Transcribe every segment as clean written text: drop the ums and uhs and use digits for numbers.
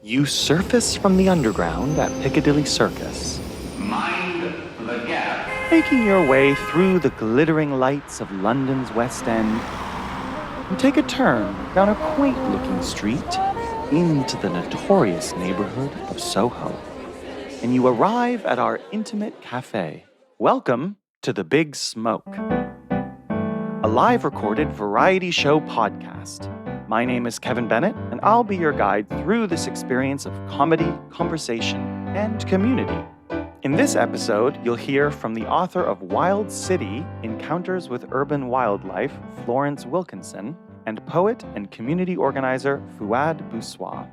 You surface from the underground at Piccadilly Circus, Mind the gap. making your way through the glittering lights of London's West End. You take a turn down a quaint-looking street into the notorious neighborhood of Soho, and you arrive at our intimate cafe. Welcome to The Big Smoke, a live-recorded variety show podcast. My name is Kevin Bennett, and I'll be your guide through this experience of comedy, conversation, and community. In this episode, you'll hear from the author of Wild City, Encounters with Urban Wildlife, Florence Wilkinson, and poet and community organizer Fuad Busoir.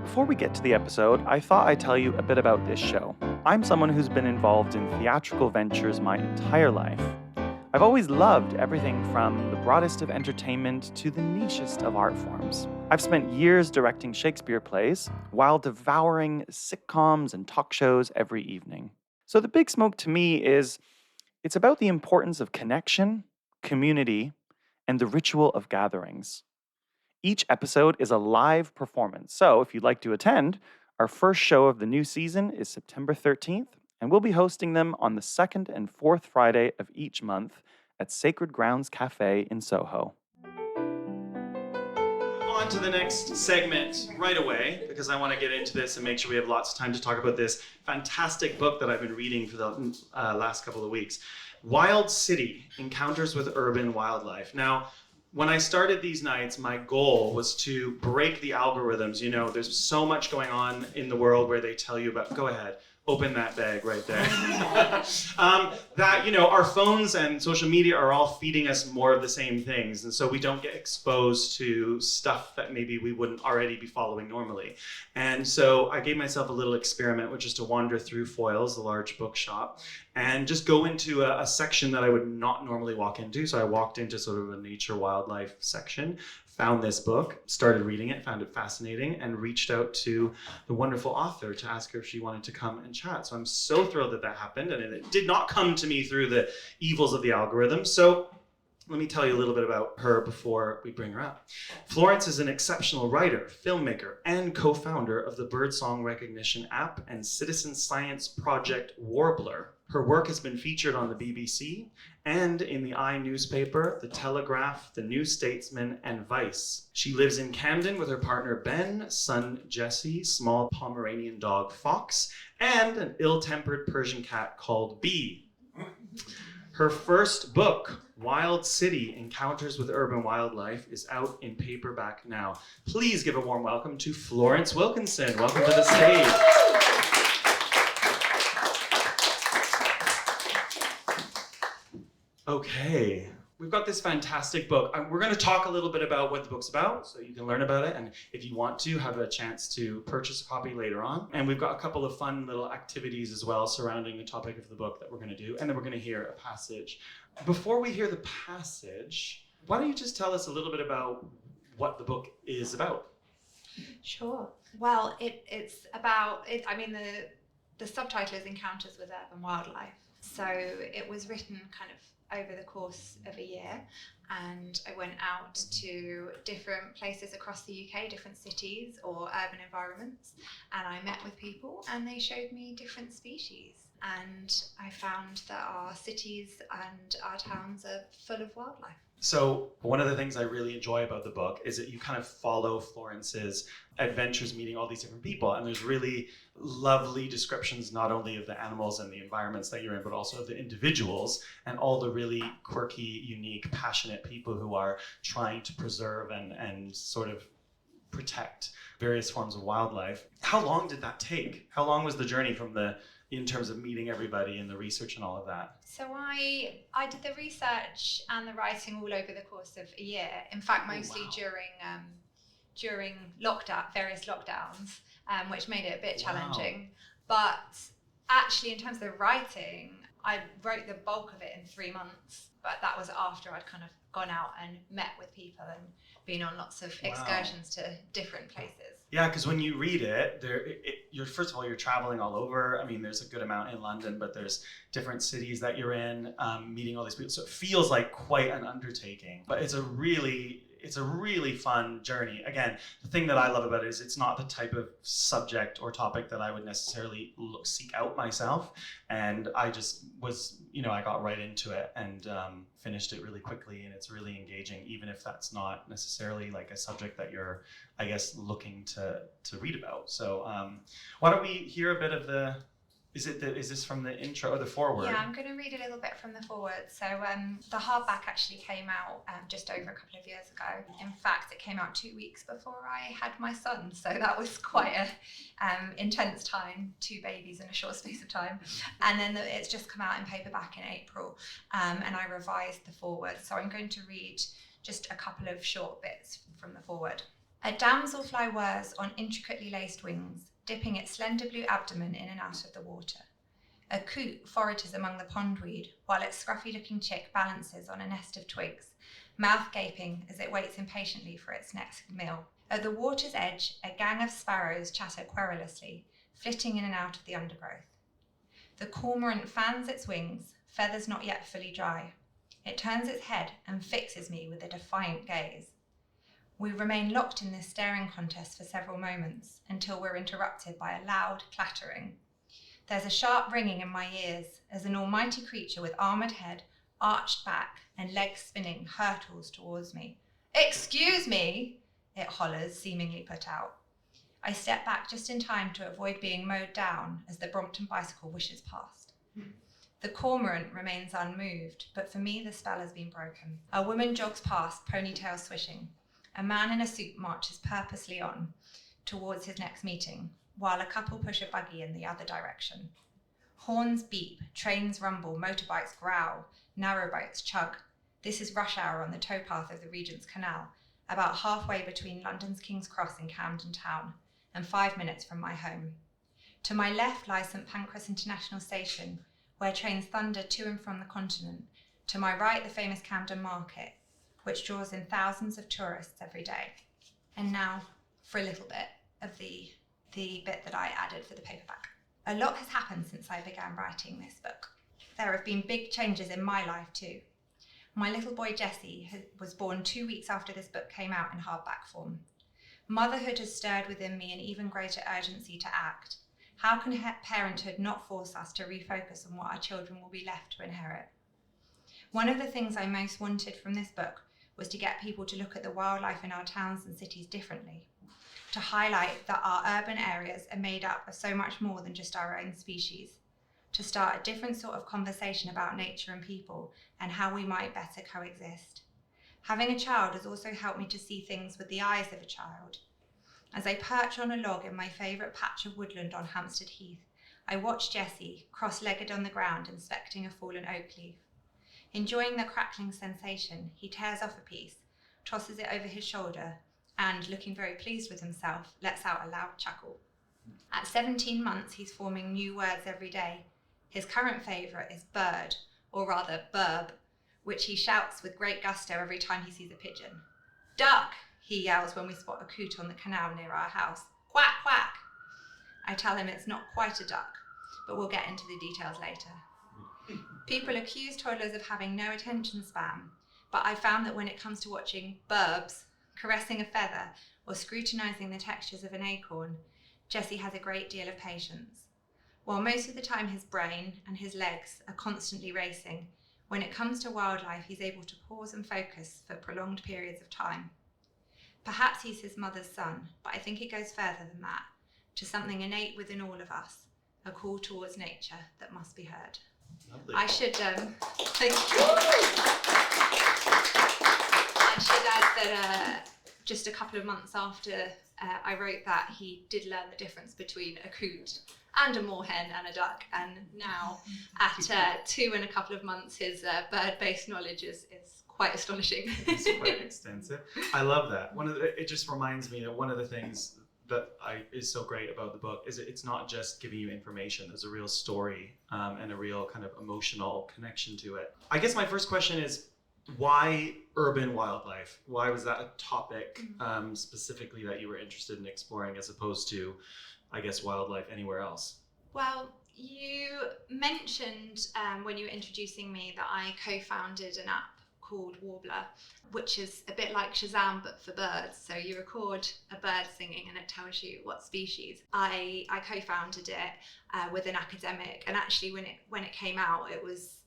Before we get to the episode, I thought I'd tell you a bit about this show. I'm someone who's been involved in theatrical ventures my entire life. I've always loved everything from the broadest of entertainment to the nichest of art forms. I've spent years directing Shakespeare plays while devouring sitcoms and talk shows every evening. So The Big Smoke to me it's about the importance of connection, community, and the ritual of gatherings. Each episode is a live performance. So if you'd like to attend, our first show of the new season is September 13th. And we'll be hosting them on the second and fourth Friday of each month at Sacred Grounds Cafe in Soho. Move on to the next segment right away, because I want to get into this and make sure we have lots of time to talk about this fantastic book that I've been reading for the last couple of weeks. Wild City, Encounters with Urban Wildlife. Now, when I started these nights, my goal was to break the algorithms. You know, there's so much going on in the world where they tell you about, go ahead. Open that bag right there. That, you know, our phones and social media are all feeding us more of the same things. And so we don't get exposed to stuff that maybe we wouldn't already be following normally. And so I gave myself a little experiment, which is to wander through Foyles, the large bookshop, and just go into a section that I would not normally walk into. So I walked into sort of a nature wildlife section, found this book, started reading it, found it fascinating, and reached out to the wonderful author to ask her if she wanted to come and chat. So I'm so thrilled that happened, and it did not come to me through the evils of the algorithm. So let me tell you a little bit about her before we bring her up. Florence is an exceptional writer, filmmaker, and co-founder of the birdsong recognition app and citizen science project Warblr. Her work has been featured on the BBC and in the newspaper, The Telegraph, The New Statesman, and Vice. She lives in Camden with her partner Ben, son Jesse, small Pomeranian dog Fox, and an ill-tempered Persian cat called Bee. Her first book, Wild City, Encounters with Urban Wildlife, is out in paperback now. Please give a warm welcome to Florence Wilkinson. Welcome to the stage. Okay, we've got this fantastic book. We're going to talk a little bit about what the book's about, so you can learn about it, and if you want to, have a chance to purchase a copy later on. And we've got a couple of fun little activities as well surrounding the topic of the book that we're going to do, and then we're going to hear a passage. Before we hear the passage, why don't you just tell us a little bit about what the book is about? Sure. Well, it's about, the subtitle is Encounters with Urban Wildlife. So it was written kind of over the course of a year, and I went out to different places across the UK, different cities or urban environments, and I met with people and they showed me different species, and I found that our cities and our towns are full of wildlife. So one of the things I really enjoy about the book is that you kind of follow Florence's adventures meeting all these different people, and there's really lovely descriptions not only of the animals and the environments that you're in, but also of the individuals and all the really quirky, unique, passionate people who are trying to preserve and sort of protect various forms of wildlife. How long did that take? How long was the journey in terms of meeting everybody and the research and all of that? So I did the research and the writing all over the course of a year. In fact, mostly during various lockdowns, which made it a bit challenging. But actually, in terms of the writing, I wrote the bulk of it in 3 months. But that was after I'd kind of gone out and met with people and been on lots of excursions to different places. Yeah, because when you read it, you're first of all, you're traveling all over. I mean, there's a good amount in London, but there's different cities that you're in, meeting all these people. So it feels like quite an undertaking. But it's a really it's a really fun journey. Again, the thing that I love about it is it's not the type of subject or topic that I would necessarily seek out myself. And I just was, I got right into it and finished it really quickly, and it's really engaging, even if that's not necessarily like a subject that you're, I guess, looking to read about. So why don't we hear a bit of is this from the intro or the foreword? Yeah, I'm going to read a little bit from the foreword. So the hardback actually came out just over a couple of years ago. In fact, it came out 2 weeks before I had my son. So that was quite a intense time, 2 babies in a short space of time. And then it's just come out in paperback in April. And I revised the foreword. So I'm going to read just a couple of short bits from the foreword. A damselfly whirs on intricately laced wings, dipping its slender blue abdomen in and out of the water. A coot forages among the pondweed, while its scruffy-looking chick balances on a nest of twigs, mouth gaping as it waits impatiently for its next meal. At the water's edge, a gang of sparrows chatter querulously, flitting in and out of the undergrowth. The cormorant fans its wings, feathers not yet fully dry. It turns its head and fixes me with a defiant gaze. We remain locked in this staring contest for several moments until we're interrupted by a loud clattering. There's a sharp ringing in my ears as an almighty creature with armoured head, arched back, and legs spinning hurtles towards me. "Excuse me," it hollers, seemingly put out. I step back just in time to avoid being mowed down as the Brompton bicycle whishes past. The cormorant remains unmoved, but for me the spell has been broken. A woman jogs past, ponytail swishing. A man in a suit marches purposely on towards his next meeting, while a couple push a buggy in the other direction. Horns beep, trains rumble, motorbikes growl, narrowboats chug. This is rush hour on the towpath of the Regent's Canal, about halfway between London's King's Cross and Camden Town, and 5 minutes from my home. To my left lies St Pancras International Station, where trains thunder to and from the continent. To my right, the famous Camden Market, which draws in thousands of tourists every day. And now for a little bit of the bit that I added for the paperback. A lot has happened since I began writing this book. There have been big changes in my life too. My little boy Jesse was born 2 weeks after this book came out in hardback form. Motherhood has stirred within me an even greater urgency to act. How can parenthood not force us to refocus on what our children will be left to inherit? One of the things I most wanted from this book was to get people to look at the wildlife in our towns and cities differently, to highlight that our urban areas are made up of so much more than just our own species, to start a different sort of conversation about nature and people and how we might better coexist. Having a child has also helped me to see things with the eyes of a child. As I perch on a log in my favourite patch of woodland on Hampstead Heath, I watch Jesse, cross-legged on the ground, inspecting a fallen oak leaf. Enjoying the crackling sensation, he tears off a piece, tosses it over his shoulder, and, looking very pleased with himself, lets out a loud chuckle. At 17 months, he's forming new words every day. His current favourite is bird, or rather burb, which he shouts with great gusto every time he sees a pigeon. "Duck," he yells when we spot a coot on the canal near our house. "Quack, quack." I tell him it's not quite a duck, but we'll get into the details later. People accuse toddlers of having no attention span, but I found that when it comes to watching burbs, caressing a feather, or scrutinising the textures of an acorn, Jesse has a great deal of patience. While most of the time his brain and his legs are constantly racing, when it comes to wildlife he's able to pause and focus for prolonged periods of time. Perhaps he's his mother's son, but I think it goes further than that, to something innate within all of us, a call towards nature that must be heard. Lovely. I should thank you. I should add that just a couple of months after I wrote that, he did learn the difference between a coot and a moorhen and a duck, and now at 2 and a couple of months his bird-based knowledge is quite astonishing. It's quite extensive. I love that. It just reminds me that one of the things that is so great about the book is it's not just giving you information. There's a real story and a real kind of emotional connection to it. I guess my first question is, why urban wildlife? Why was that a topic specifically that you were interested in exploring as opposed to, I guess, wildlife anywhere else? Well, you mentioned when you were introducing me that I co-founded an app called Warblr, which is a bit like Shazam but for birds. So you record a bird singing and it tells you what species. I co-founded it with an academic, and actually when it came out, it was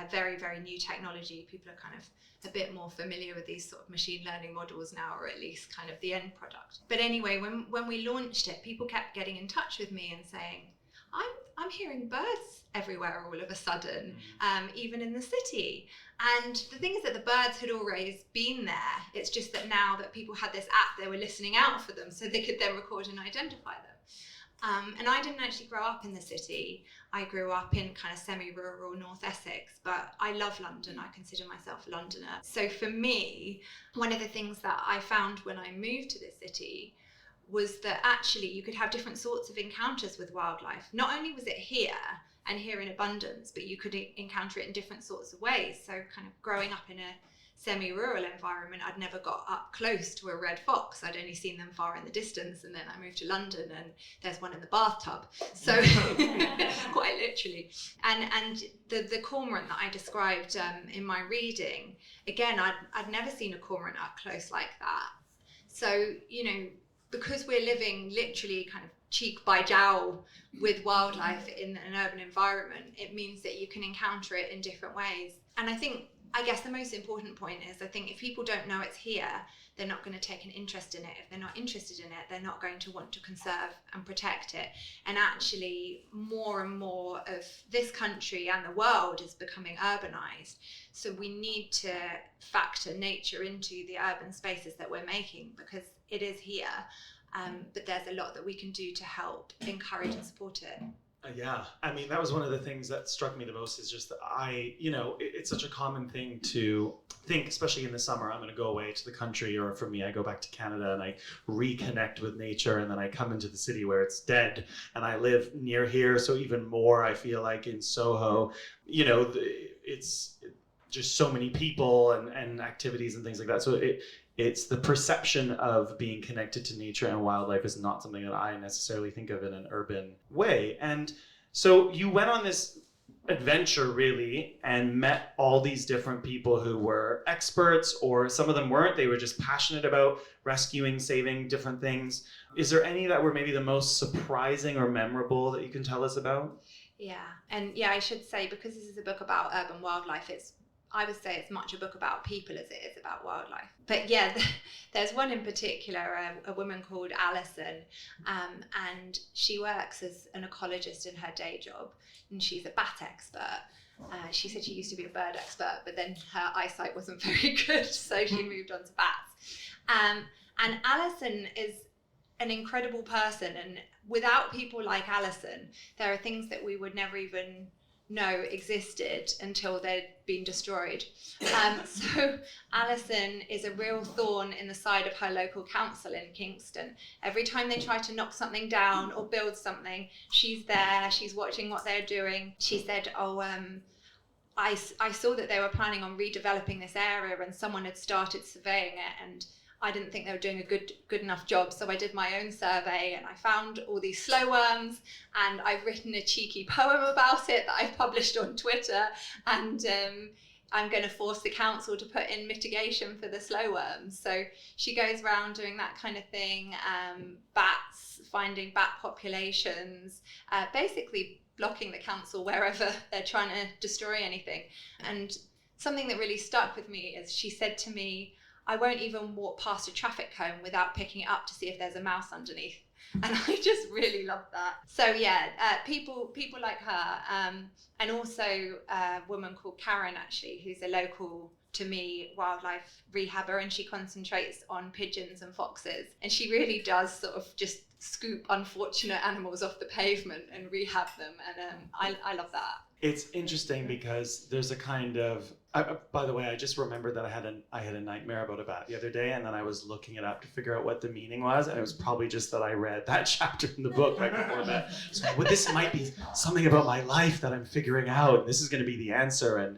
very, very new technology. People are kind of a bit more familiar with these sort of machine learning models now, or at least kind of the end product. But anyway, when we launched it, people kept getting in touch with me and saying, I'm hearing birds everywhere all of a sudden, even in the city. And the thing is that the birds had always been there. It's just that now that people had this app, they were listening out for them so they could then record and identify them. And I didn't actually grow up in the city. I grew up in kind of semi-rural North Essex, but I love London. I consider myself a Londoner. So for me, one of the things that I found when I moved to this city was that actually you could have different sorts of encounters with wildlife. Not only was it here and here in abundance, but you could encounter it in different sorts of ways. So kind of growing up in a semi-rural environment, I'd never got up close to a red fox. I'd only seen them far in the distance, and then I moved to London and there's one in the bathtub. So quite literally. And the cormorant that I described in my reading, again, I'd never seen a cormorant up close like that. So, you know, because we're living literally kind of cheek by jowl with wildlife in an urban environment, it means that you can encounter it in different ways. And I guess the most important point is, I think if people don't know it's here, they're not going to take an interest in it. If they're not interested in it, they're not going to want to conserve and protect it. And actually, more and more of this country and the world is becoming urbanized. So we need to factor nature into the urban spaces that we're making, because it is here. But there's a lot that we can do to help encourage and support it. Yeah, I mean, that was one of the things that struck me the most, is just that it's such a common thing to think, especially in the summer, I'm going to go away to the country, or for me, I go back to Canada and I reconnect with nature, and then I come into the city where it's dead, and I live near here. So even more, I feel like in Soho, you know, it's just so many people and activities and things like that. So it's the perception of being connected to nature and wildlife is not something that I necessarily think of in an urban way. And so you went on this adventure, really, and met all these different people who were experts, or some of them weren't. They were just passionate about rescuing, saving different things. Is there any that were maybe the most surprising or memorable that you can tell us about? Yeah, and yeah, I should say, because this is a book about urban wildlife, I would say it's much a book about people as it is about wildlife. But yeah, there's one in particular, a woman called Alison, and she works as an ecologist in her day job, and she's a bat expert. She said she used to be a bird expert, but then her eyesight wasn't very good, so she moved on to bats. And Alison is an incredible person, and without people like Alison, there are things that we would never even know existed until they'd been destroyed. So Alison is a real thorn in the side of her local council in Kingston. Every time they try to knock something down or build something, she's there, she's watching what they're doing. She said, I saw that they were planning on redeveloping this area, and someone had started surveying it, and I didn't think they were doing a good enough job, so I did my own survey, and I found all these slow worms, and I've written a cheeky poem about it that I've published on Twitter, and I'm going to force the council to put in mitigation for the slow worms. So she goes around doing that kind of thing, bats, finding bat populations, basically blocking the council wherever they're trying to destroy anything. And something that really stuck with me is she said to me, I won't even walk past a traffic cone without picking it up to see if there's a mouse underneath. And I just really love that. So yeah, people like her, and also a woman called Karen, actually, who's a local, to me, wildlife rehabber, and she concentrates on pigeons and foxes. And she really does sort of just scoop unfortunate animals off the pavement and rehab them. And I love that. It's interesting because there's a kind of, by the way, I just remembered that I had a nightmare about a bat the other day, and then I was looking it up to figure out what the meaning was, and it was probably just that I read that chapter in the book right before that. So this might be something about my life that I'm figuring out. This is going to be the answer. And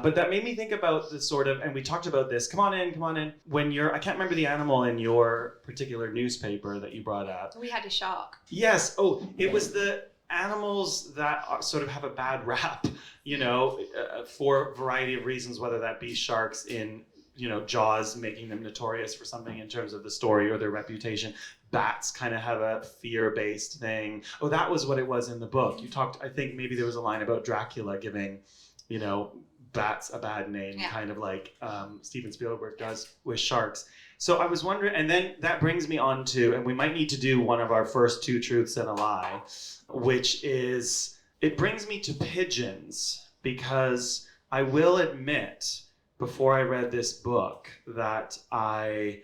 but that made me think about the sort of, and we talked about this. Come on in. When I can't remember the animal in your particular newspaper that you brought up. We had a shark. Yes. Oh, it was animals that sort of have a bad rap, for a variety of reasons, whether that be sharks in, Jaws making them notorious for something in terms of the story or their reputation. Bats kind of have a fear-based thing. Oh, that was what it was in the book. You talked, I think maybe there was a line about Dracula giving, bats a bad name, kind of like Steven Spielberg does with sharks. So I was wondering, and then that brings me on to, and we might need to do one of our first 2 truths and a lie, which is, it brings me to pigeons, because I will admit, before I read this book, that I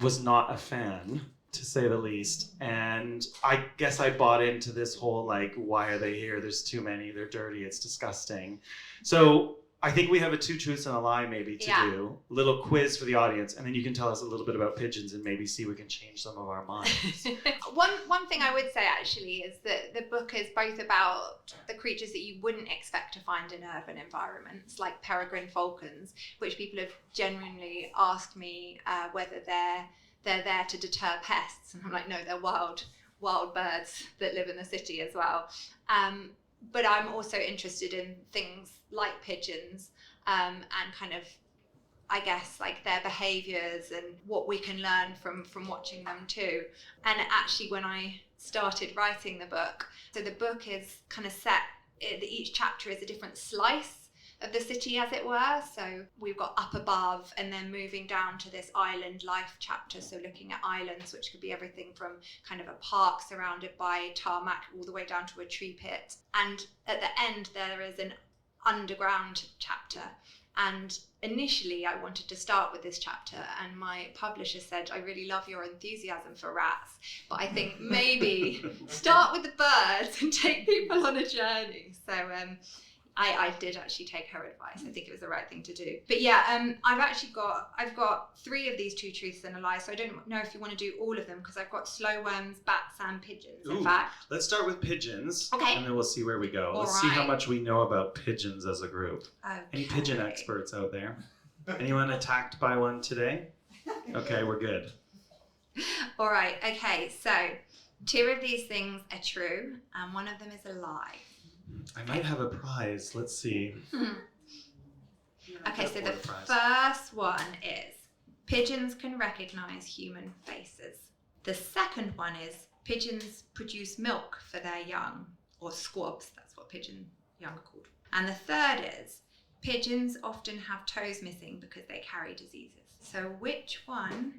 was not a fan, to say the least. And I guess I bought into this whole, like, why are they here? There's too many, they're dirty, it's disgusting. So I think we have a 2 truths and a lie maybe to do. A little quiz for the audience, and then you can tell us a little bit about pigeons and maybe see if we can change some of our minds. One thing I would say actually is that the book is both about the creatures that you wouldn't expect to find in urban environments, like peregrine falcons, which people have genuinely asked me whether they're there to deter pests. And I'm like, no, they're wild birds that live in the city as well. But I'm also interested in things like pigeons and kind of, I guess, like their behaviours and what we can learn from watching them too. And actually, when I started writing the book, so the book is kind of set, each chapter is a different slice of the city, as it were. So we've got up above and then moving down to this island life chapter, so looking at islands, which could be everything from kind of a park surrounded by tarmac all the way down to a tree pit. And at the end there is an underground chapter. And initially I wanted to start with this chapter, and my publisher said, I really love your enthusiasm for rats, but I think maybe start with the birds and take people on a journey. So I did actually take her advice. I think it was the right thing to do. But yeah, I've got 3 of these 2 truths and a lie. So I don't know if you want to do all of them, because I've got slow worms, bats, and pigeons. In fact, let's start with pigeons. Okay. And then we'll see where we go. Let's see how much we know about pigeons as a group. Okay. Any pigeon experts out there? Anyone attacked by one today? Okay, we're good. All right. Okay. So 2 of these things are true, and one of them is a lie. I might have a prize. Let's see. Okay, so the first one is pigeons can recognize human faces. The second one is pigeons produce milk for their young, or squabs, that's what pigeon young are called. And the third is pigeons often have toes missing because they carry diseases. So which one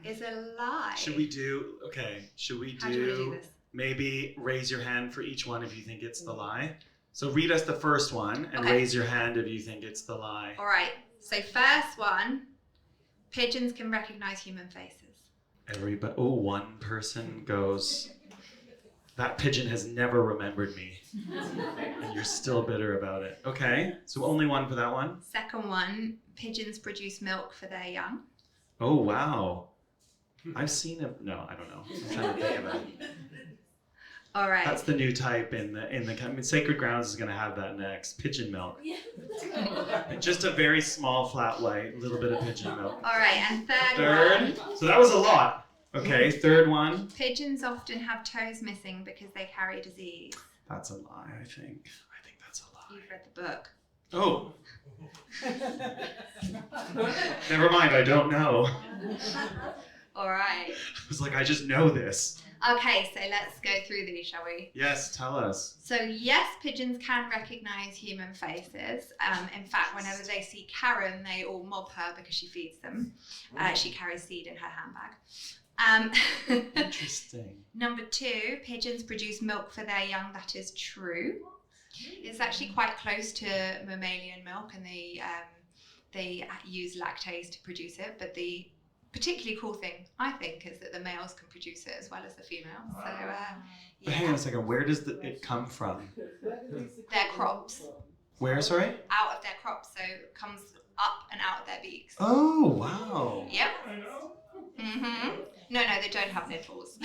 is a lie? Should we do this? Maybe raise your hand for each one if you think it's the lie. So read us the first one and raise your hand if you think it's the lie. All right. So first one, pigeons can recognize human faces. One person goes, that pigeon has never remembered me. And you're still bitter about it. Okay, so only one for that one. Second one, pigeons produce milk for their young. Oh, wow. I've seen it. No, I don't know. I'm trying to think of it. All right. That's the new type in the Sacred Grounds is going to have that next. Pigeon milk. Just a very small flat white, little bit of pigeon milk. All right, and third one. So that was a lot. Okay, third one. Pigeons often have toes missing because they carry disease. That's a lie, I think. I think that's a lie. You've read the book. Oh. Never mind, I don't know. All right. I was like, I just know this. Okay, so let's go through these, shall we? Yes, tell us. So yes, pigeons can recognize human faces. In fact, whenever they see Karen, they all mob her because she feeds them. She carries seed in her handbag. Interesting. Number 2, pigeons produce milk for their young. That is true. It's actually quite close to mammalian milk, and they use lactase to produce it. But the particularly cool thing, I think, is that the males can produce it as well as the females. So, But hang on a second. Where does it come from? Their crops. Where, sorry? Out of their crops, so it comes up and out of their beaks. Oh, wow. Yep. Mm-hmm. No, they don't have nipples.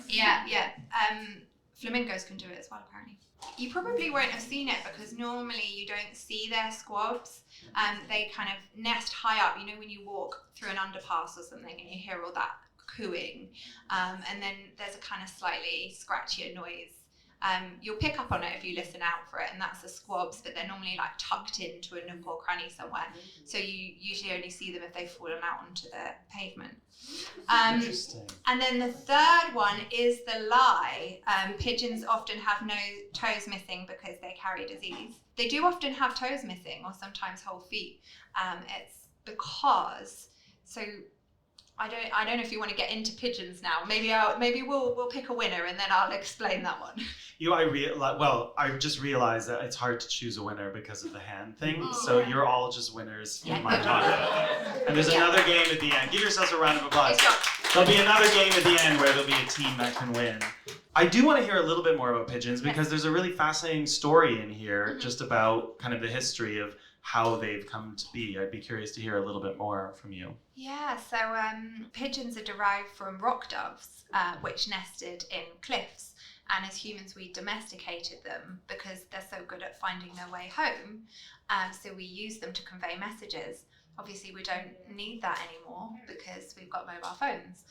Yeah. Flamingos can do it as well, apparently. You probably won't have seen it because normally you don't see their squabs They kind of nest high up. You know when you walk through an underpass or something and you hear all that cooing, and then there's a kind of slightly scratchier noise. You'll pick up on it if you listen out for it, and that's the squabs, but they're normally like tucked into a nook or cranny somewhere. So you usually only see them if they've fallen out onto the pavement. Interesting. And then the third one is the lie. Pigeons often have no toes missing because they carry disease. They do often have toes missing, or sometimes whole feet. It's because, so I don't know if you want to get into pigeons now. Maybe we'll pick a winner and then I'll explain that one. I just realized that it's hard to choose a winner because of the hand thing. So you're all just winners in my mind. And there's another game at the end. Give yourselves a round of applause. There'll be another game at the end where there'll be a team that can win. I do want to hear a little bit more about pigeons because there's a really fascinating story in here just about kind of the history of how they've come to be. I'd be curious to hear a little bit more from you. Yeah, so pigeons are derived from rock doves, which nested in cliffs. And as humans, we domesticated them because they're so good at finding their way home. So we use them to convey messages. Obviously, we don't need that anymore because we've got mobile phones,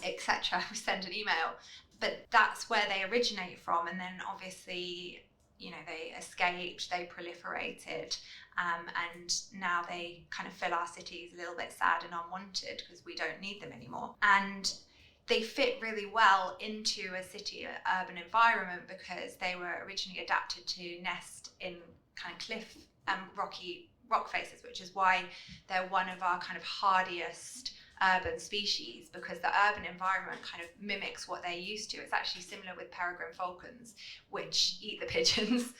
etc. We send an email. But that's where they originate from. And then obviously, you know, they escaped, they proliferated, and now they kind of fill our cities a little bit sad and unwanted because we don't need them anymore. And they fit really well into a city urban environment because they were originally adapted to nest in kind of cliff and rock faces, which is why they're one of our kind of hardiest urban species, because the urban environment kind of mimics what they're used to. It's actually similar with peregrine falcons, which eat the pigeons.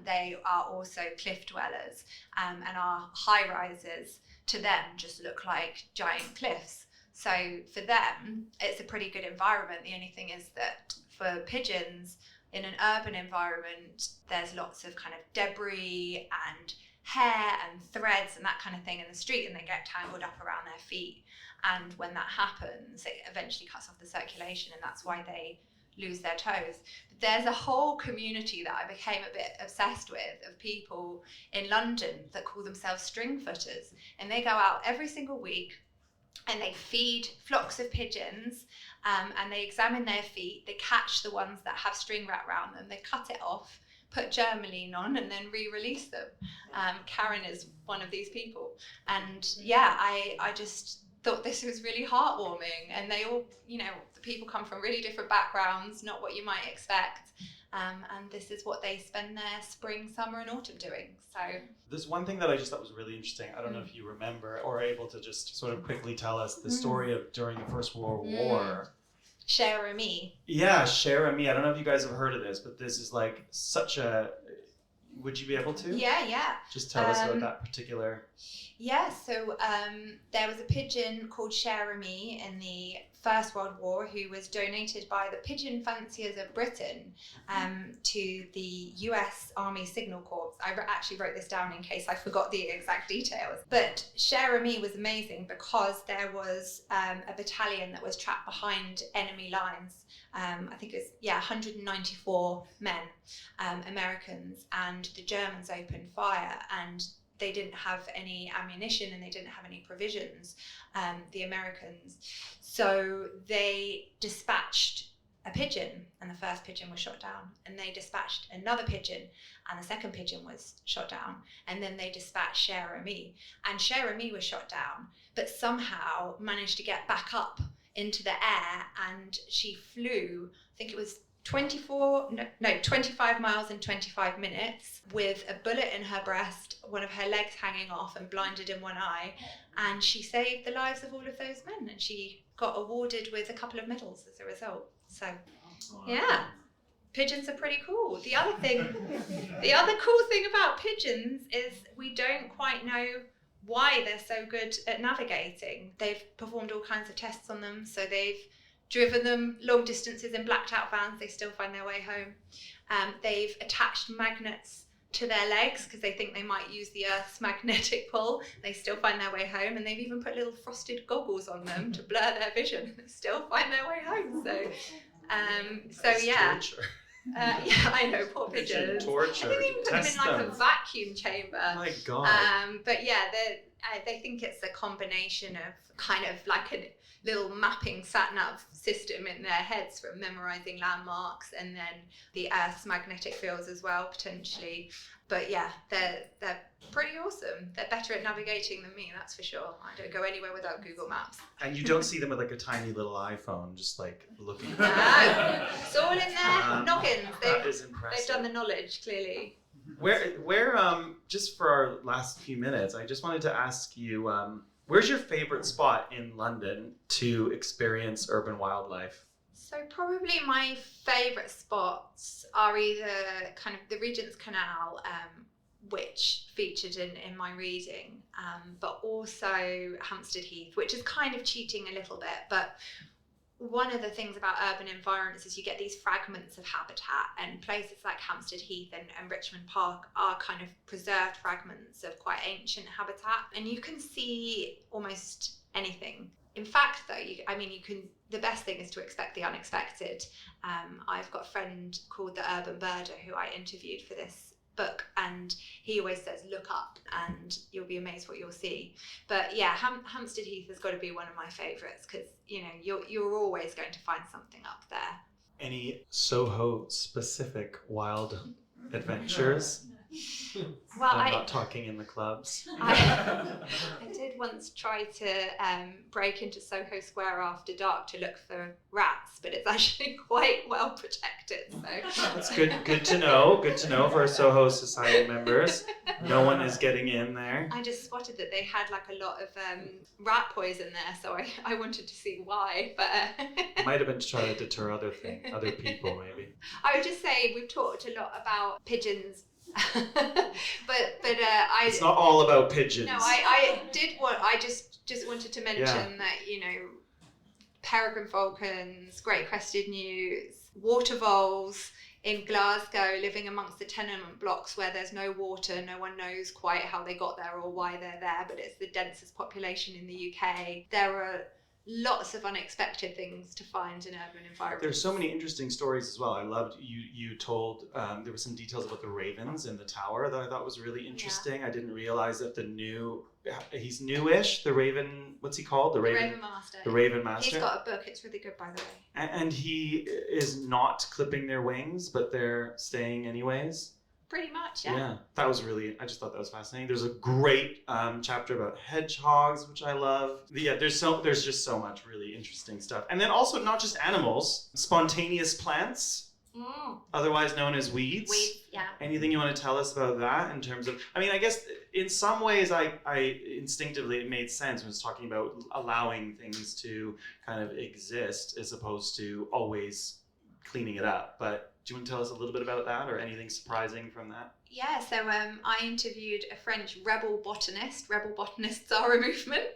They are also cliff dwellers, and our high rises to them just look like giant cliffs. So for them, it's a pretty good environment. The only thing is that for pigeons in an urban environment, there's lots of kind of debris and hair and threads and that kind of thing in the street, and they get tangled up around their feet. And when that happens, it eventually cuts off the circulation, and that's why they lose their toes. But there's a whole community that I became a bit obsessed with of people in London that call themselves string footers, and they go out every single week and they feed flocks of pigeons, and they examine their feet. They catch the ones that have string wrapped around them, they cut it off, put germaline on, and then re-release them. Karen is one of these people. And yeah, I just thought this was really heartwarming. And they all, you know, the people come from really different backgrounds, not what you might expect. And this is what they spend their spring, summer, and autumn doing. So there's one thing that I just thought was really interesting. I don't know if you remember or are able to just sort of quickly tell us the story of during the First World War. Cher Ami. Yeah, Cher Ami. I don't know if you guys have heard of this, but this is like such a... Would you be able to? Yeah. Just tell us about that particular... Yeah, so there was a pigeon called Cher Ami in the First World War who was donated by the pigeon fanciers of Britain to the US Army Signal Corps. I actually wrote this down in case I forgot the exact details. But Cher Ami was amazing because there was a battalion that was trapped behind enemy lines. I think it was, 194 men, Americans, and the Germans opened fire, and they didn't have any ammunition and they didn't have any provisions, the Americans. So they dispatched a pigeon, and the first pigeon was shot down. And they dispatched another pigeon, and the second pigeon was shot down. And then they dispatched Cher Ami. And Cher Ami was shot down, but somehow managed to get back up into the air, and she flew, I think it was 25 miles in 25 minutes with a bullet in her breast, one of her legs hanging off and blinded in one eye, and she saved the lives of all of those men, and she got awarded with a couple of medals as a result. So yeah, pigeons are pretty cool. The other cool thing about pigeons is we don't quite know why they're so good at navigating. They've performed all kinds of tests on them, so they've driven them long distances in blacked out vans, they still find their way home. They've attached magnets to their legs because they think they might use the Earth's magnetic pull. They still find their way home, and they've even put little frosted goggles on them to blur their vision. They still find their way home. So yeah. Torture. Yeah, I know, poor Pigeon pigeons. torture. I think they even put them in Test like them. a vacuum chamber. Oh my God. But yeah, they think it's a combination of kind of like a little mapping sat-nav system in their heads from memorizing landmarks, and then the Earth's magnetic fields as well, potentially. But yeah, they're pretty awesome. They're better at navigating than me, that's for sure. I don't go anywhere without Google Maps. And you don't see them with like a tiny little iPhone, just like looking. No, it's all in their noggins. That is impressive. They've done the knowledge, clearly. Where just for our last few minutes, I just wanted to ask you, where's your favorite spot in London to experience urban wildlife? So probably my favourite spots are either kind of the Regent's Canal, which featured in my reading, but also Hampstead Heath, which is kind of cheating a little bit. But one of the things about urban environments is you get these fragments of habitat, and places like Hampstead Heath and Richmond Park are kind of preserved fragments of quite ancient habitat, and you can see almost anything. In fact, though, you can. The best thing is to expect the unexpected. I've got a friend called the Urban Birder who I interviewed for this book, and he always says, "Look up, and you'll be amazed what you'll see." But yeah, Hampstead Heath has got to be one of my favourites because you're always going to find something up there. Any Soho specific wild adventures? Well, I'm not talking in the clubs. I did once try to break into Soho Square after dark to look for rats, but it's actually quite well protected. So That's good to know. Good to know for our Soho Society members. No one is getting in there. I just spotted that they had like a lot of rat poison there, so I wanted to see why. But Might have been to try to deter other people maybe. I would just say we've talked a lot about pigeons. but it's not all about pigeons. No, I just wanted to mention that peregrine falcons, great crested newts, water voles in Glasgow living amongst the tenement blocks where there's no water. No one knows quite how they got there or why they're there, but it's the densest population in the UK. There are lots of unexpected things to find in urban environments. There's so many interesting stories as well. I loved you told there were some details about the ravens in the tower that I thought was really interesting. Yeah. I didn't realize that he's newish, the Raven, what's he called? The Raven Master. The Raven Master. He's got a book, it's really good by the way. And he is not clipping their wings, but they're staying anyways. Pretty much, yeah. Yeah, I just thought that was fascinating. There's a great chapter about hedgehogs, which I love. Yeah, there's just so much really interesting stuff. And then also not just animals, spontaneous plants, otherwise known as weeds. Weeds, yeah. Anything you want to tell us about that in terms of, I guess in some ways I instinctively, it made sense when I was talking about allowing things to kind of exist as opposed to always cleaning it up. But do you want to tell us a little bit about that or anything surprising from that? Yeah, so I interviewed a French rebel botanist. Rebel botanists are a movement.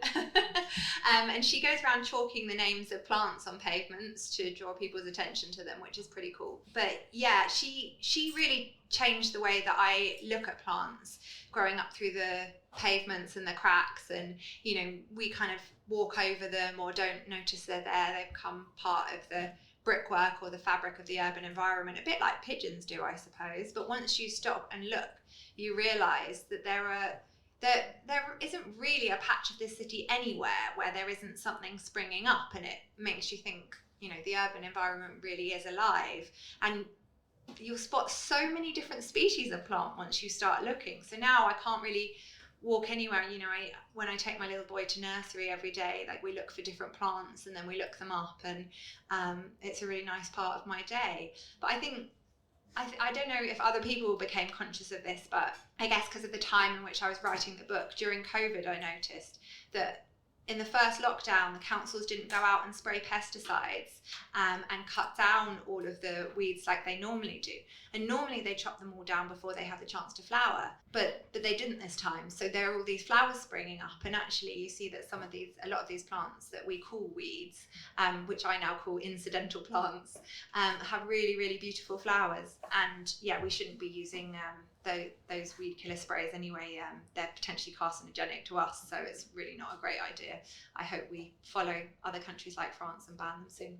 And she goes around chalking the names of plants on pavements to draw people's attention to them, which is pretty cool. But yeah, she really changed the way that I look at plants growing up through the pavements and the cracks, and we kind of walk over them or don't notice they're there. They've become part of the brickwork or the fabric of the urban environment, a bit like pigeons do, I suppose. But once you stop and look, you realise that there isn't really a patch of this city anywhere where there isn't something springing up, and it makes you think, the urban environment really is alive. And you'll spot so many different species of plant once you start looking. So now I can't really walk anywhere. When I take my little boy to nursery every day, like we look for different plants and then we look them up, and it's a really nice part of my day. But I think I don't know if other people became conscious of this, but I guess because of the time in which I was writing the book during COVID, I noticed that in the first lockdown, the councils didn't go out and spray pesticides and cut down all of the weeds like they normally do. And normally they chop them all down before they have the chance to flower, but they didn't this time. So there are all these flowers springing up, and actually you see that a lot of these plants that we call weeds, which I now call incidental plants, have really, really beautiful flowers. And yeah, we shouldn't be using those weed killer sprays anyway. They're potentially carcinogenic to us, so it's really not a great idea. I hope we follow other countries like France and ban them soon.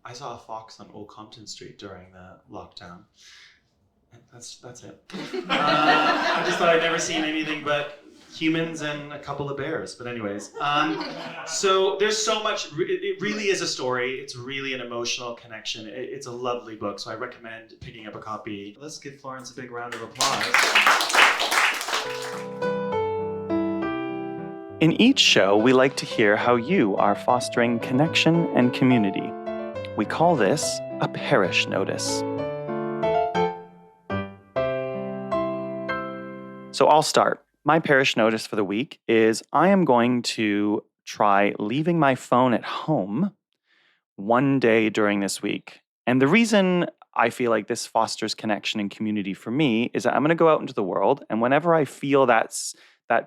I saw a fox on Old Compton Street during the lockdown. That's it. I just thought I'd never seen anything but humans and a couple of bears. But anyways, so there's so much. It really is a story. It's really an emotional connection. It's a lovely book. So I recommend picking up a copy. Let's give Florence a big round of applause. In each show, we like to hear how you are fostering connection and community. We call this a parish notice. So I'll start. My parish notice for the week is I am going to try leaving my phone at home one day during this week. And the reason I feel like this fosters connection and community for me is that I'm going to go out into the world, and whenever I feel that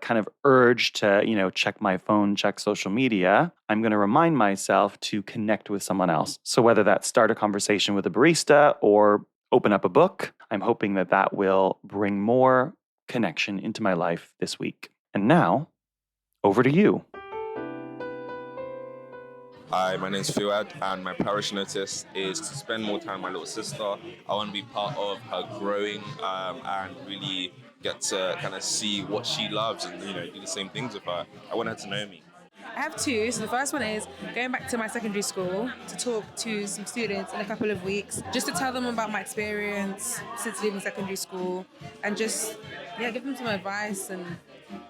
kind of urge to, check my phone, check social media, I'm going to remind myself to connect with someone else. So whether that's start a conversation with a barista or open up a book, I'm hoping that will bring more connection into my life this week. And now, over to you. Hi, my name's Fuad, and my parish notice is to spend more time with my little sister. I want to be part of her growing and really get to kind of see what she loves and do the same things with her. I want her to know me. I have two. So the first one is going back to my secondary school to talk to some students in a couple of weeks, just to tell them about my experience since leaving secondary school and just, give them some advice and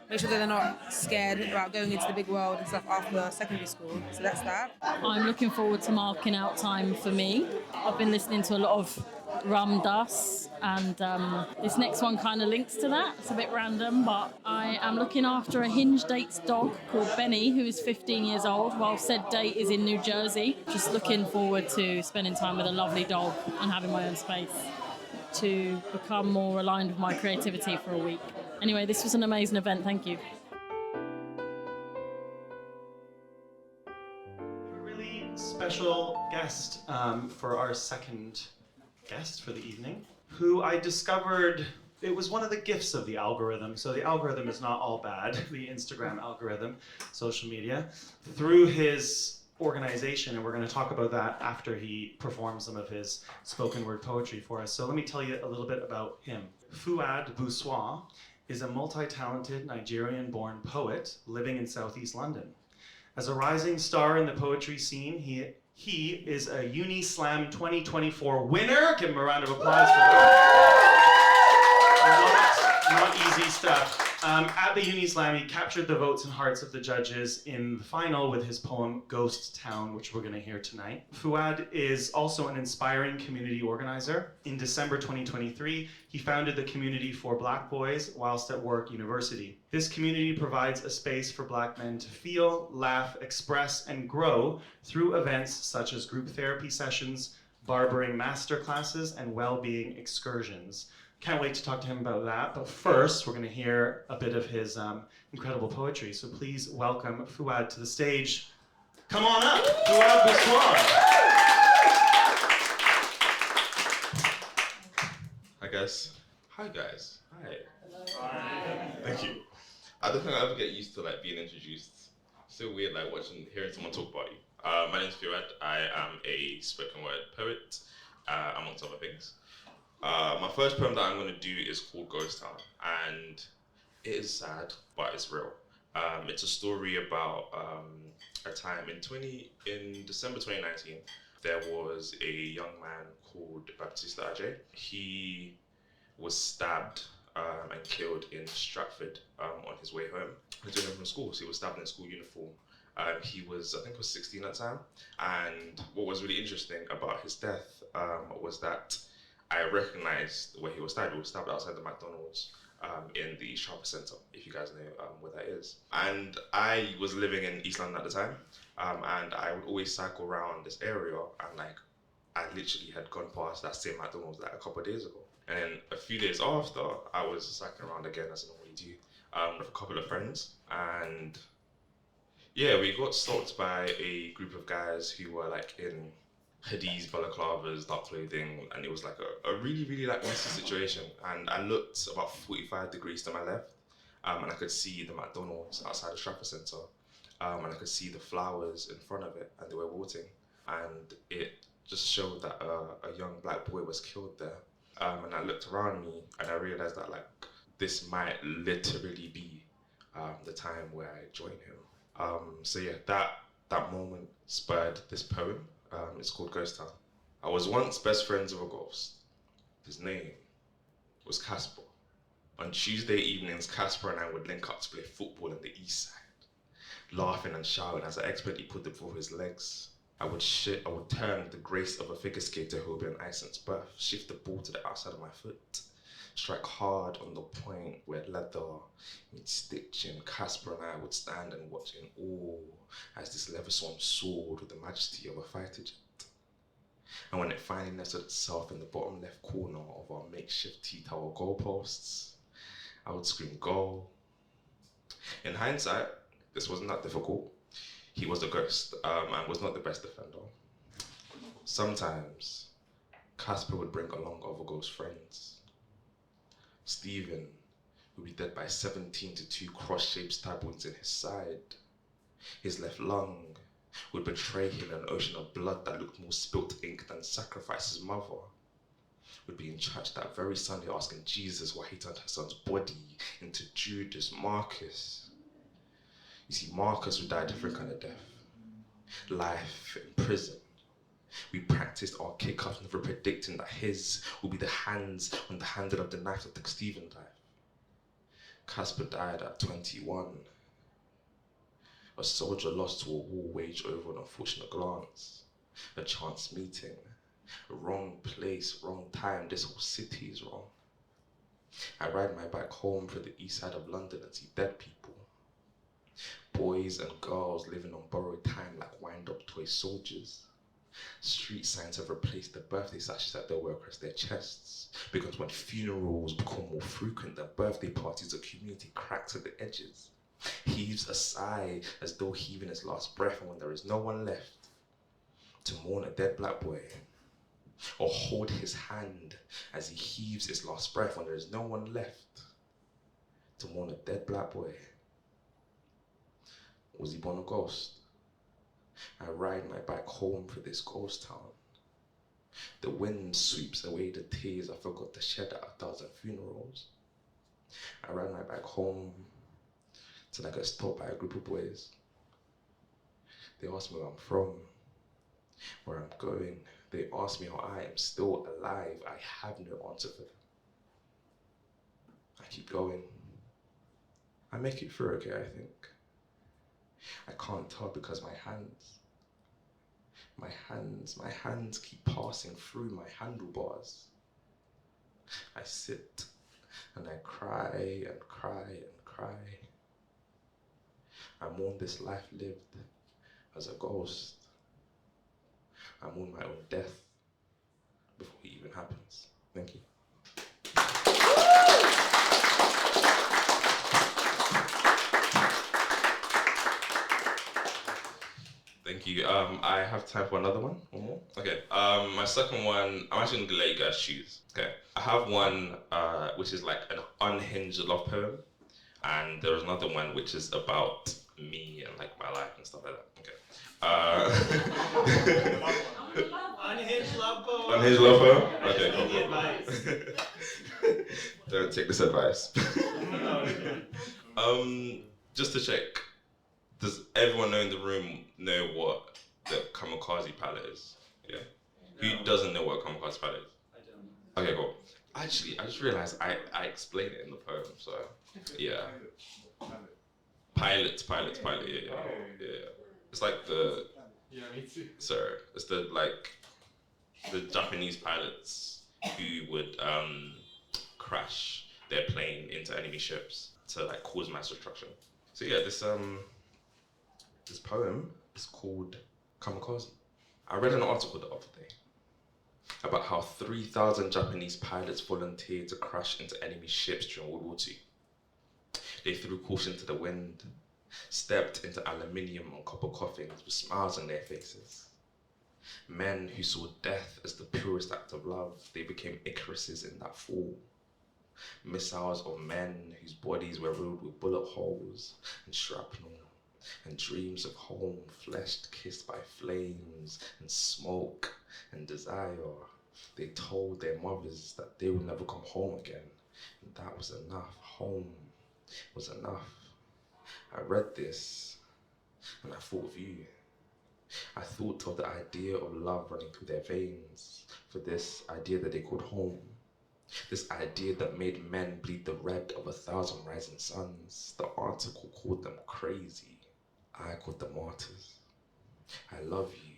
make sure that they're not scared about going into the big world and stuff after secondary school. So that's that. I'm looking forward to marking out time for me. I've been listening to a lot of Ram Dass, and this next one kind of links to that. It's a bit random, but I am looking after a Hinge Dates dog called Benny, who is 15 years old, while said date is in New Jersey. Just looking forward to spending time with a lovely dog and having my own space to become more aligned with my creativity for a week. Anyway, this was an amazing event. Thank you. A really special guest for our second guest for the evening, who I discovered, it was one of the gifts of the algorithm. So the algorithm is not all bad, the Instagram algorithm, social media, through his organization, and we're going to talk about that after he performs some of his spoken word poetry for us. So let me tell you a little bit about him. Fuad Busoir is a multi-talented Nigerian-born poet living in Southeast London. As a rising star in the poetry scene, he is a UniSlam 2024 winner. Give him a round of applause for that. Not easy stuff. At the UniSlam, he captured the votes and hearts of the judges in the final with his poem Ghost Town, which we're going to hear tonight. Fuad is also an inspiring community organizer. In December 2023, he founded the Community for Black Boys whilst at Warwick University. This community provides a space for Black men to feel, laugh, express, and grow through events such as group therapy sessions, barbering masterclasses, and well-being excursions. Can't wait to talk to him about that, but first we're going to hear a bit of his incredible poetry. So please welcome Fuad to the stage. Come on up, Fuad Busoir. Hi guys. Hi. Thank you. I don't think I ever get used to being introduced. It's so weird hearing someone talk about you. My name's Fuad. I am a spoken word poet, amongst other things. My first poem that I'm going to do is called Ghost Town, and it is sad, but it's real. It's a story about a time in December 2019. There was a young man called Baptista Ajay. He was stabbed and killed in Stratford on his way home. Returning from school, so he was stabbed in school uniform. He was, I think, 16 at the time. And what was really interesting about his death was that I recognized where he was stabbed. He was stabbed outside the McDonald's in the shopping centre, if you guys know where that is. And I was living in East London at the time, and I would always cycle around this area, and I literally had gone past that same McDonald's a couple of days ago. And then a few days after, I was cycling around again, as I normally do, with a couple of friends. And yeah, we got stalked by a group of guys who were in hoodies, balaclavas, dark clothing, and it was a really, really messy situation. And I looked about 45 degrees to my left, and I could see the McDonald's outside the Stratford Centre, and I could see the flowers in front of it, and they were wilting. and it just showed that a young black boy was killed there. And I looked around me and I realized that like this might literally be the time where I join him. So yeah, that moment spurred this poem. It's called Ghost Town. I was once best friends with a ghost. His name was Casper. On Tuesday evenings, Casper and I would link up to play football on the east side, laughing and shouting as I expertly put them before his legs. I would turn the grace of a figure skater who would be on ice since birth, shift the ball to the outside of my foot, strike hard on the point where leather meets stitch, and Casper and I would stand and watch in awe as this leather swan soared with the majesty of a fighter jet. And when it finally nestled itself in the bottom left corner of our makeshift T-tower goalposts, I would scream goal. In hindsight, this wasn't that difficult. He was a ghost and was not the best defender. Sometimes, Casper would bring along other ghost friends. Stephen would be dead by 17 to 2 cross-shaped stab wounds in his side. His left lung would betray him in an ocean of blood that looked more spilt ink than sacrifice. His mother would be in church that very Sunday asking Jesus why he turned her son's body into Judas Marcus. You see, Marcus would die a different kind of death. Life in prison. We practiced our kick-offs, never predicting that his would be the hands on the handle of the knife that took Stephen's life. Casper died at 21. A soldier lost to a war waged over an unfortunate glance, a chance meeting, a wrong place, wrong time, this whole city is wrong. I ride my bike home from the east side of London and see dead people. Boys and girls living on borrowed time like wind-up toy soldiers. Street signs have replaced the birthday sashes that they wear across their chests, because when funerals become more frequent than birthday parties, the community cracks at the edges, heaves a sigh as though heaving his last breath, and when there is no one left to mourn a dead black boy, or hold his hand as he heaves his last breath, when there is no one left to mourn a dead black boy. Was he born a ghost? I ride my bike home for this ghost town. The wind sweeps away the tears I forgot to shed at 1,000 funerals. I ride my bike home till I get stopped by a group of boys. They ask me where I'm from, where I'm going. They ask me how I am still alive. I have no answer for them. I keep going. I make it through okay, I think. I can't tell because my hands keep passing through my handlebars. I sit and I cry and cry and cry. I mourn this life lived as a ghost. I mourn my own death before it even happens. Thank you. Thank you. I have time for another one. One more. Okay. My second one, I'm actually gonna let you guys choose. Okay. I have one which is like an unhinged love poem, and there's another one which is about me and like my life and stuff like that. Okay. Unhinged love poem. Unhinged love poem. Okay. Any advice? Don't take this advice. Just to check. Does everyone know in the room know what the kamikaze palette is? Yeah? No. Who doesn't know what a kamikaze palette is? I don't. Okay, cool. Actually, I just realized I explained it in the poem, so yeah. Pilot, yeah. It's like the... Yeah, me too. Sorry, it's the Japanese pilots who would crash their plane into enemy ships to like cause mass destruction. So yeah, this poem is called Kamikaze. I read an article the other day about how 3,000 Japanese pilots volunteered to crash into enemy ships during World War II. They threw caution to the wind, stepped into aluminium and copper coffins with smiles on their faces. Men who saw death as the purest act of love, they became Icaruses in that fall. Missiles of men whose bodies were riddled with bullet holes and shrapnel, and dreams of home, fleshed, kissed by flames and smoke and desire. They told their mothers that they would never come home again, and that was enough. Home was enough. I read this, and I thought of you. I thought of the idea of love running through their veins, for this idea that they called home. This idea that made men bleed the red of 1,000 rising suns. The article called them crazy. I called them martyrs. I love you,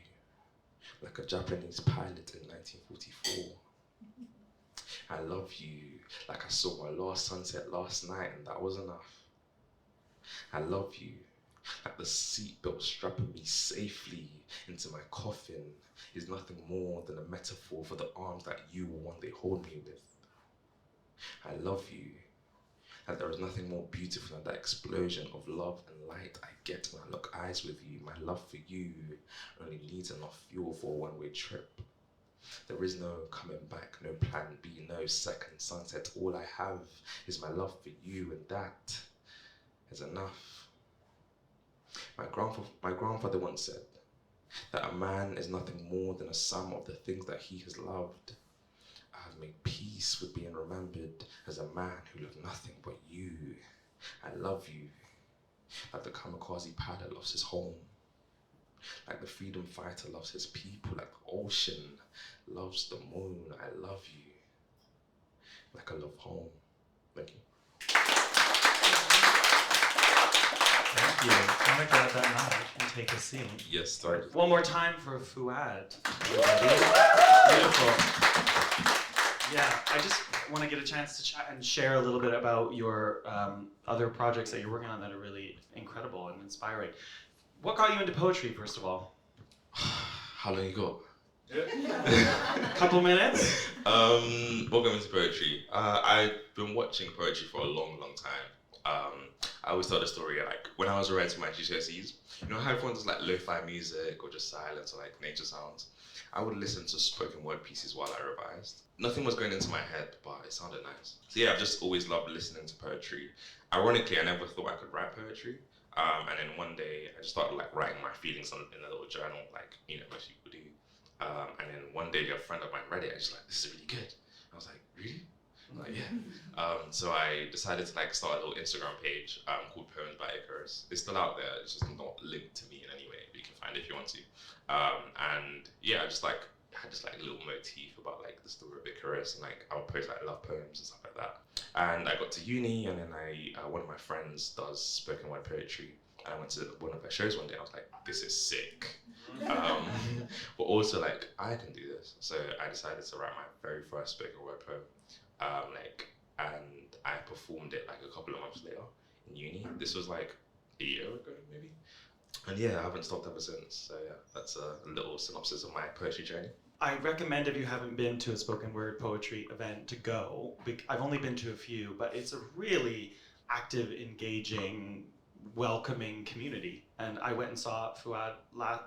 like a Japanese pilot in 1944. I love you, like I saw my last sunset last night and that was enough. I love you, like the seatbelt strapping me safely into my coffin is nothing more than a metaphor for the arms that you will one day hold me with. I love you, like there is nothing more beautiful than that explosion of love and light I get when I lock eyes with you. My love for you only needs enough fuel for a one-way trip. There is no coming back, no plan B, no second sunset. All I have is my love for you, and that is enough. My grandfather once said that a man is nothing more than a sum of the things that he has loved. I have made peace with being remembered as a man who loved nothing but you. I love you, like the kamikaze pilot loves his home, like the freedom fighter loves his people, like the ocean loves the moon. I love you, like I love home. Thank you. Thank you. I'm gonna grab that mic and take a seat. Yes, sorry. One more time for Fuad. Everybody. Beautiful. Yeah, I just want to get a chance to chat and share a little bit about your other projects that you're working on that are really incredible and inspiring. What got you into poetry, first of all? How long you got? Couple minutes? What got me into poetry? I've been watching poetry for a long, long time. I always tell the story, like, when I was writing my GCSEs, you know how everyone does like lo-fi music or just silence or like nature sounds? I would listen to spoken word pieces while I revised. Nothing was going into my head, but it sounded nice. So yeah, I've just always loved listening to poetry. Ironically, I never thought I could write poetry. And then one day, I just started like writing my feelings in a little journal, like, you know, most people do. And then one day, a friend of mine read it, and she's like, "This is really good." I was like, "Really?" I'm like, "Yeah." So I decided to like start a little Instagram page called Poems by Icarus. It's still out there. It's just not linked to me in any way, but you can find it if you want to. And yeah, I just like had this like little motif about like the story of Icarus, and like I would post like love poems and stuff like that. And I got to uni, and then one of my friends does spoken word poetry, and I went to one of her shows one day. And I was like, "This is sick," but also like I can do this. So I decided to write my very first spoken word poem, and I performed it like a couple of months later in uni. This was like a year ago, maybe. And yeah, I haven't stopped ever since. So yeah, that's a little synopsis of my poetry journey. I recommend, if you haven't been to a spoken word poetry event, to go. I've only been to a few, but it's a really active, engaging, welcoming community. And I went and saw Fuad,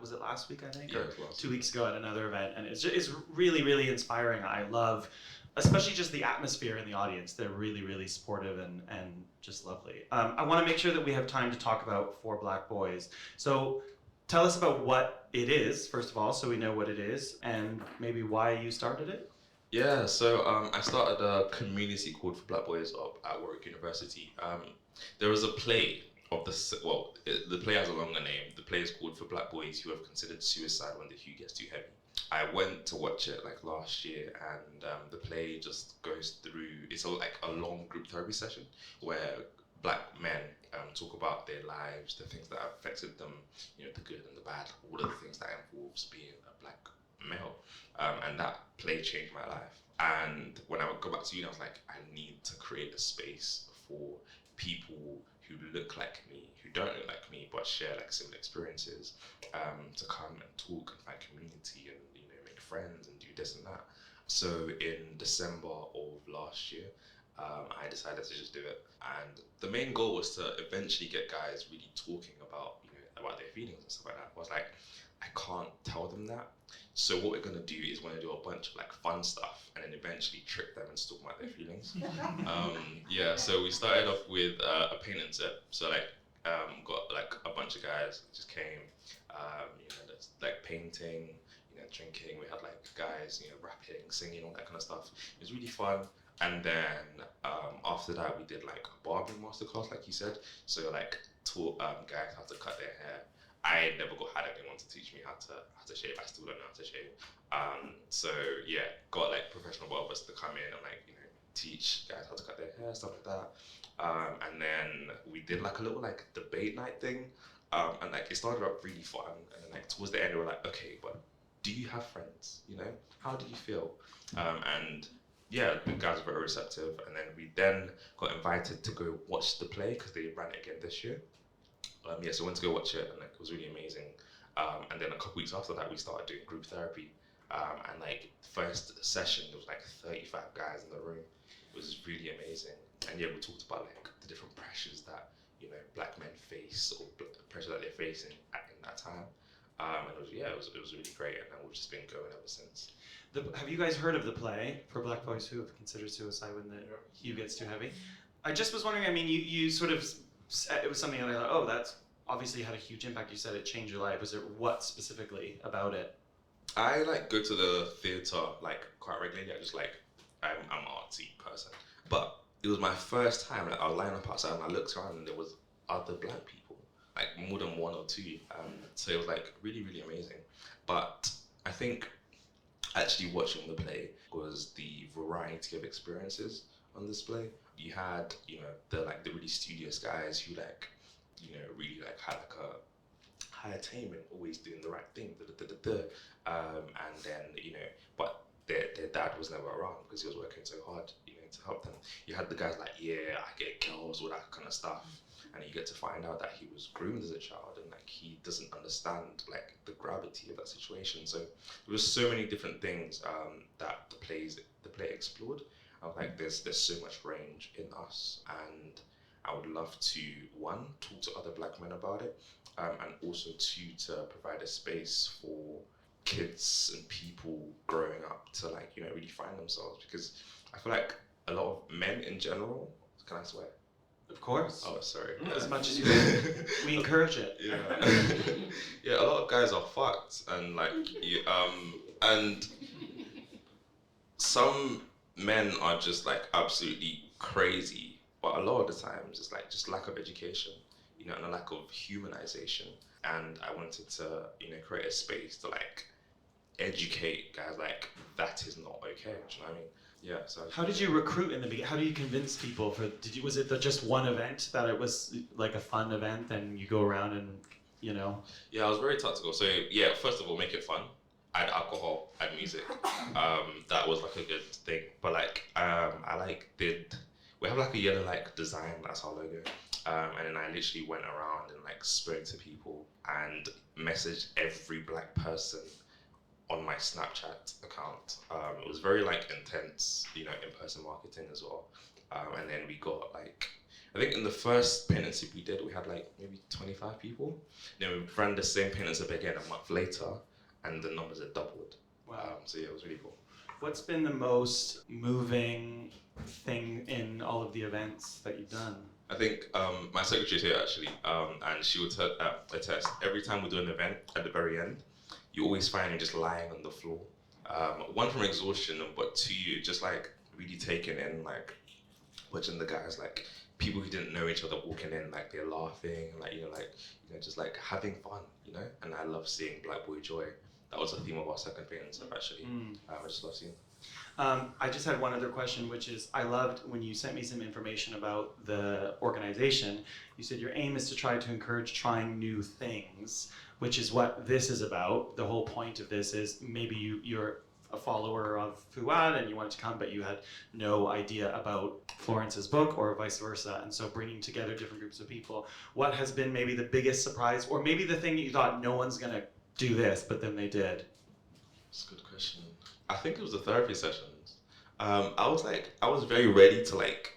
was it last week, I think? Yeah, or it was last 2 weeks ago at another event. And it's really, really inspiring. I love, especially just the atmosphere in the audience. They're really, really supportive and just lovely. I want to make sure that we have time to talk about For Black Boys. So tell us about what it is, first of all, so we know what it is, and maybe why you started it. Yeah, so I started a community called For Black Boys up at Warwick University. There was a play of the play has a longer name. The play is called For Black Boys Who Have Considered Suicide When the Hue Gets Too Heavy. I went to watch it like last year, and the play just goes through, it's like a long group therapy session where black men talk about their lives, the things that have affected them, you know, the good and the bad, all of the things that involves being a black male. And that play changed my life. And when I would go back to uni, I was like, I need to create a space for people who look like me, who don't look like me, but share like similar experiences, to come and talk and find community and, you know, make friends and do this and that. So in December of last year, I decided to just do it. And the main goal was to eventually get guys really talking about, you know, about their feelings and stuff like that. I was like, I can't tell them that. So what we're gonna do is we're gonna do a bunch of like fun stuff and then eventually trick them into talking about their feelings. Yeah, so we started off with a paint and sip. So like got like a bunch bunch of guys just came, that's like painting, drinking. We had like guys, rapping, singing, all that kind of stuff. It was really fun. And then after that, we did like a barbering masterclass, like you said. So like taught guys how to cut their hair. I never had anyone to teach me how to shave. I still don't know how to shave. So yeah, got like professional barbers to come in and like teach guys how to cut their hair, stuff like that. And then we did like a little like debate night thing. And like it started up really fun. And then like towards the end, we were like, okay, but do you have friends? How do you feel? And yeah, the guys were very receptive. And then we got invited to go watch the play because they ran it again this year. So I went to go watch it, and like, it was really amazing. And then a couple weeks after that, we started doing group therapy. And like first session, there was like 35 guys in the room. It was really amazing. And yeah, we talked about like the different pressures that black men face, or the pressure that they're facing in that time. And it was really great, and then we've just been going ever since. Have you guys heard of the play For Black Boys Who Have Considered Suicide When the Hue Gets Too Heavy? I just was wondering, I mean, you sort of, it was something that I thought, oh, that's obviously had a huge impact. You said it changed your life. Was there what specifically about it? I like go to the theatre like quite regularly. I'm an artsy person, but it was my first time. Like, I was lying up outside and I looked around and there was other black people, like more than one or two. So it was like really, really amazing. But I think actually watching the play was the variety of experiences on display. You had, the really studious guys who really had like a high attainment, always doing the right thing, and then, but their dad was never around because he was working so hard, to help them. You had the guys like, yeah, I get girls, all that kind of stuff. And you get to find out that he was groomed as a child and like he doesn't understand like the gravity of that situation. So there was so many different things that the play explored. I was like, there's so much range in us, and I would love to talk to other black men about it, and also to provide a space for kids and people growing up to like really find themselves, because I feel like a lot of men in general, can I swear? Of course. Oh, sorry. As much as you can. We encourage it. Yeah. Yeah, a lot of guys are fucked, and like, and some men are just like absolutely crazy, but a lot of the times it's like just lack of education, and a lack of humanization. And I wanted to, create a space to like educate guys like that is not okay. Do you know what I mean? Yeah. So how did you recruit in the beginning? How do you convince people was it just one event that it was like a fun event and you go around and Yeah, I was very tactical. So yeah, first of all, make it fun. Add alcohol, add music. That was like a good thing. But like we have like a yellow like design, that's our logo. And then I literally went around and like spoke to people and messaged every black person on my Snapchat account. It was very like intense, in-person marketing as well. And then we got like, I think in the first paint and sip we did, we had like maybe 25 people. Then we ran the same paint and sip again a month later, and the numbers had doubled. Wow. So yeah, it was really cool. What's been the most moving thing in all of the events that you've done? I think my secretary's here actually, and she would attest, every time we do an event at the very end, you always find me just lying on the floor. One, from exhaustion, but two, just like really taking in, like watching the guys, like people who didn't know each other walking in, like they're laughing, like just like having fun, And I love seeing Black Boy Joy. That was the theme of our second paint and stuff actually. I just love seeing. I just had one other question, which is, I loved when you sent me some information about the organization. You said your aim is to try to encourage trying new things, which is what this is about. The whole point of this is maybe you're a follower of Fuad and you wanted to come, but you had no idea about Florence's book or vice versa. And so bringing together different groups of people. What has been maybe the biggest surprise, or maybe the thing that you thought no one's gonna do this, but then they did? That's a good question. I think it was the therapy sessions. I was very ready to like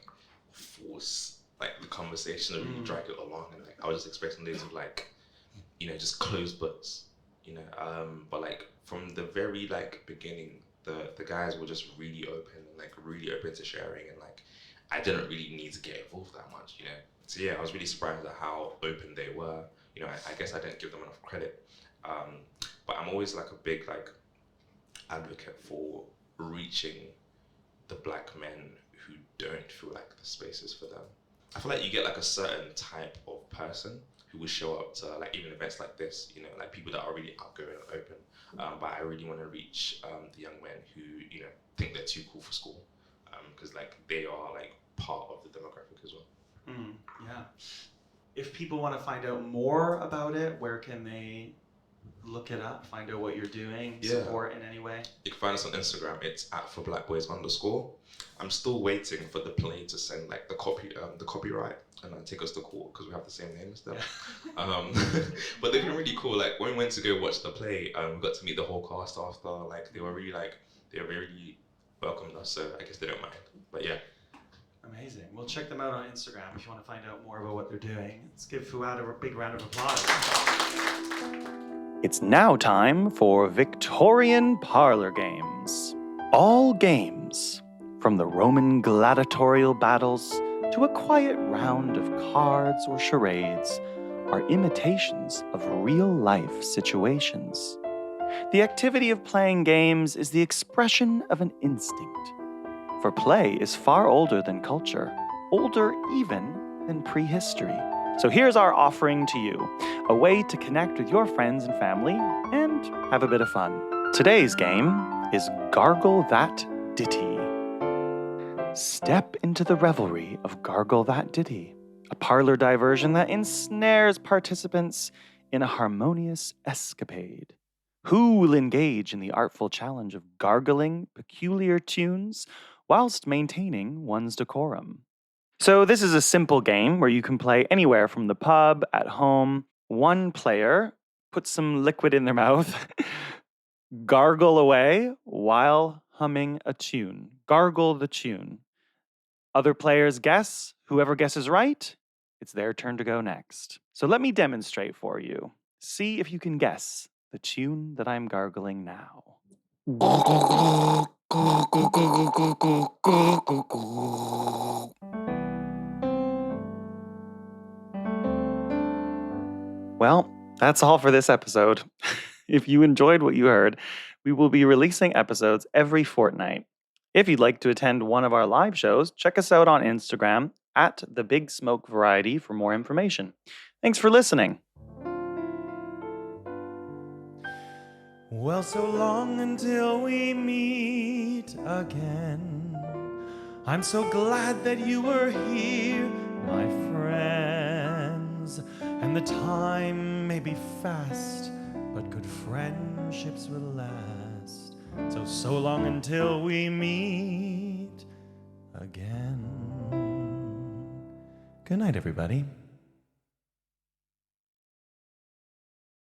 force like the conversation and really drag it along, and like I was just expecting these of like, just closed books, but like from the very like beginning, the guys were just really open and like really open to sharing, and like I didn't really need to get involved that much, So yeah, I was really surprised at how open they were, you know, I guess I didn't give them enough credit. But I'm always like a big like advocate for reaching the black men who don't feel like the space is for them. I feel like you get like a certain type of person who will show up to like even events like this, you know, like people that are really outgoing and open. But I really want to reach the young men who, you know, think they're too cool for school, because like they are like part of the demographic as well. Yeah. If people want to find out more about it, where can they look it up, find out what you're doing, support in any way? You can find us on Instagram. It's @forblackboys_. I'm still waiting for the play to send like the copyright and then take us to court because we have the same name as them. But they've been really cool. Like when we went to go watch the play, we got to meet the whole cast after. Like they really welcomed us. So I guess they don't mind. But yeah. Amazing. Well, check them out on Instagram if you want to find out more about what they're doing. Let's give Fuad a big round of applause. It's now time for Victorian parlor games. All games, from the Roman gladiatorial battles to a quiet round of cards or charades, are imitations of real-life situations. The activity of playing games is the expression of an instinct. For play is far older than culture, older even than prehistory. So here's our offering to you, a way to connect with your friends and family and have a bit of fun. Today's game is Gargle That Ditty. Step into the revelry of Gargle That Ditty, a parlor diversion that ensnares participants in a harmonious escapade. Who will engage in the artful challenge of gargling peculiar tunes whilst maintaining one's decorum? So this is a simple game where you can play anywhere from the pub, at home. One player puts some liquid in their mouth, gargle away while humming a tune. Gargle the tune. Other players guess. Whoever guesses right, it's their turn to go next. So let me demonstrate for you. See if you can guess the tune that I'm gargling now. Well, that's all for this episode. If you enjoyed what you heard, we will be releasing episodes every fortnight. If you'd like to attend one of our live shows, check us out on Instagram @TheBigSmokeVariety for more information. Thanks for listening. Well, so long until we meet again. I'm so glad that you were here, my friends. And the time may be fast, but good friendships will last. So long until we meet again. Good night, everybody.